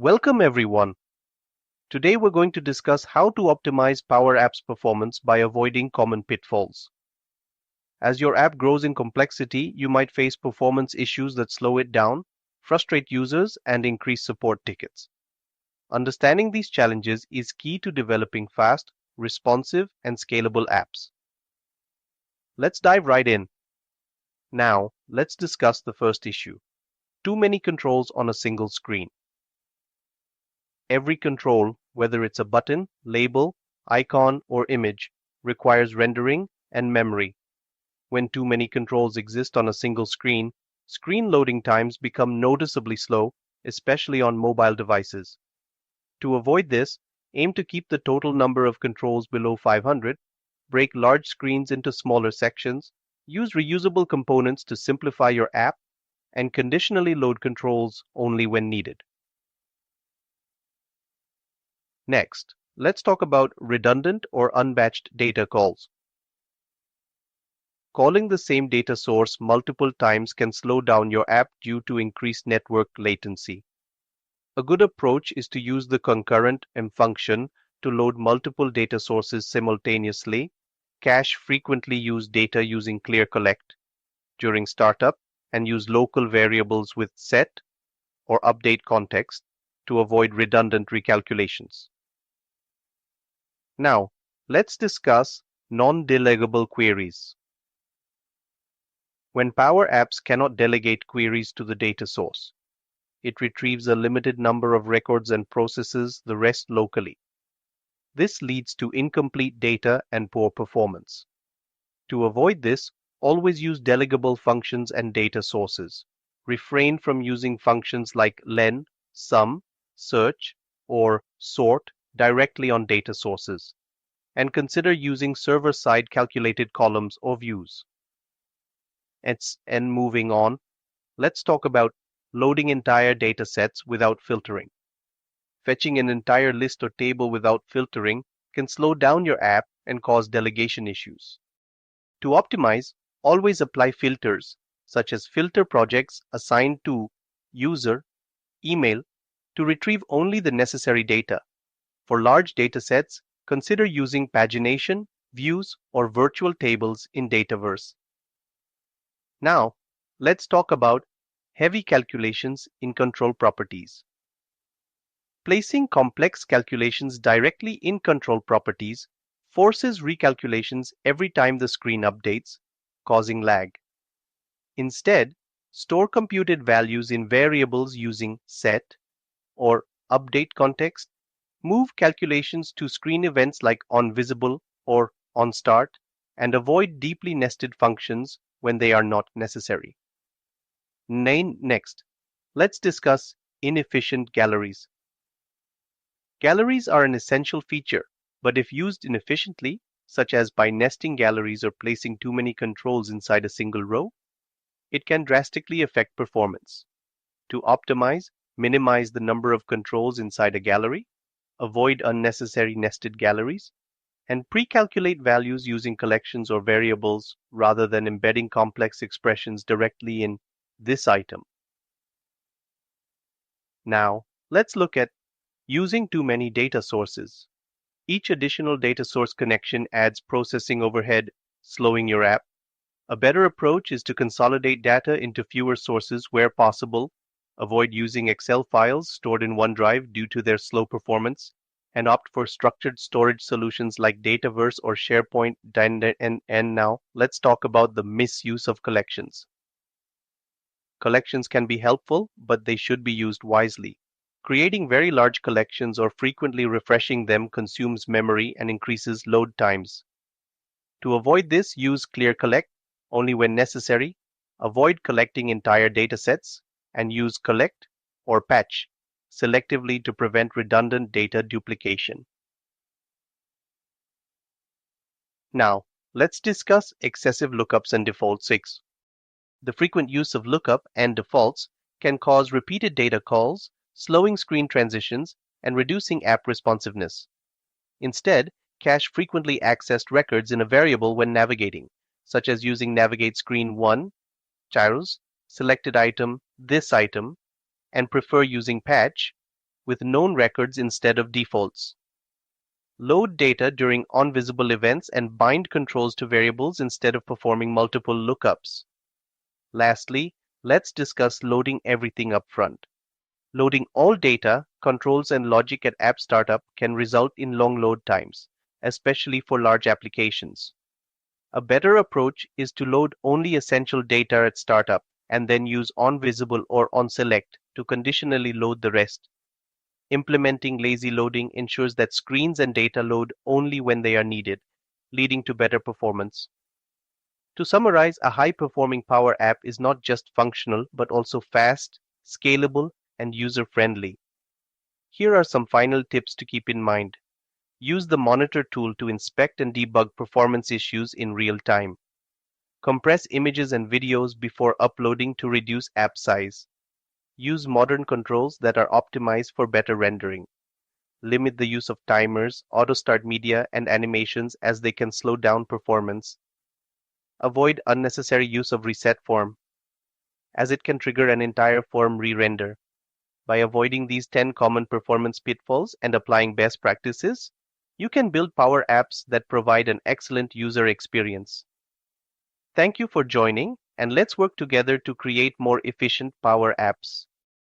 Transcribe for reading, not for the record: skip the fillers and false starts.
Welcome everyone. Today we're going to discuss how to optimize Power App's performance by avoiding common pitfalls. As your app grows in complexity, you might face performance issues that slow it down, frustrate users, and increase support tickets. Understanding these challenges is key to developing fast, responsive, and scalable apps. Let's dive right in. Now, let's discuss the first issue. Too many controls on a single screen. Every control, whether it's a button, label, icon, or image, requires rendering and memory. When too many controls exist on a single screen, screen loading times become noticeably slow, especially on mobile devices. To avoid this, aim to keep the total number of controls below 500, break large screens into smaller sections, use reusable components to simplify your app, and conditionally load controls only when needed. Next, let's talk about redundant or unbatched data calls. Calling the same data source multiple times can slow down your app due to increased network latency. A good approach is to use the concurrent function to load multiple data sources simultaneously, cache frequently used data using clear collect during startup, and use local variables with set or update context to avoid redundant recalculations. Now, let's discuss non-delegable queries. When Power Apps cannot delegate queries to the data source, it retrieves a limited number of records and processes the rest locally. This leads to incomplete data and poor performance. To avoid this, always use delegable functions and data sources. Refrain from using functions like len, sum, search, or sort directly on data sources, and consider using server-side calculated columns or views. And moving on, let's talk about loading entire data sets without filtering. Fetching an entire list or table without filtering can slow down your app and cause delegation issues. To optimize, always apply filters, such as filter projects assigned to user, email, to retrieve only the necessary data. For large data sets, consider using pagination, views, or virtual tables in Dataverse. Now, let's talk about heavy calculations in control properties. Placing complex calculations directly in control properties forces recalculations every time the screen updates, causing lag. Instead, store computed values in variables using set or update context. Move calculations to screen events like onVisible or onStart, and avoid deeply nested functions when they are not necessary. Next, let's discuss inefficient galleries. Galleries are an essential feature, but if used inefficiently, such as by nesting galleries or placing too many controls inside a single row, it can drastically affect performance. To optimize, minimize the number of controls inside a gallery, avoid unnecessary nested galleries, and pre-calculate values using collections or variables rather than embedding complex expressions directly in this item. Now, let's look at using too many data sources. Each additional data source connection adds processing overhead, slowing your app. A better approach is to consolidate data into fewer sources where possible, avoid using Excel files stored in OneDrive due to their slow performance, and opt for structured storage solutions like Dataverse or SharePoint. And now, let's talk about the misuse of collections. Collections can be helpful, but they should be used wisely. Creating very large collections or frequently refreshing them consumes memory and increases load times. To avoid this, use clear collect only when necessary, avoid collecting entire datasets, and use collect or patch selectively to prevent redundant data duplication. Now, let's discuss excessive lookups and default 6. The frequent use of lookup and defaults can cause repeated data calls, slowing screen transitions, and reducing app responsiveness. Instead, cache frequently accessed records in a variable when navigating, such as using navigate screen 1, gyros, selected item, this item, and prefer using patch, with known records instead of defaults. Load data during on-visible events and bind controls to variables instead of performing multiple lookups. Lastly, let's discuss loading everything up front. Loading all data, controls, and logic at app startup can result in long load times, especially for large applications. A better approach is to load only essential data at startup and then use onVisible or onSelect to conditionally load the rest. Implementing lazy loading ensures that screens and data load only when they are needed, leading to better performance. To summarize, a high-performing Power App is not just functional but also fast, scalable, and user-friendly. Here are some final tips to keep in mind. Use the Monitor tool to inspect and debug performance issues in real time. Compress images and videos before uploading to reduce app size. Use modern controls that are optimized for better rendering. Limit the use of timers, auto-start media, and animations as they can slow down performance. Avoid unnecessary use of reset form, as it can trigger an entire form re-render. By avoiding these 10 common performance pitfalls and applying best practices, you can build Power Apps that provide an excellent user experience. Thank you for joining, and let's work together to create more efficient Power Apps.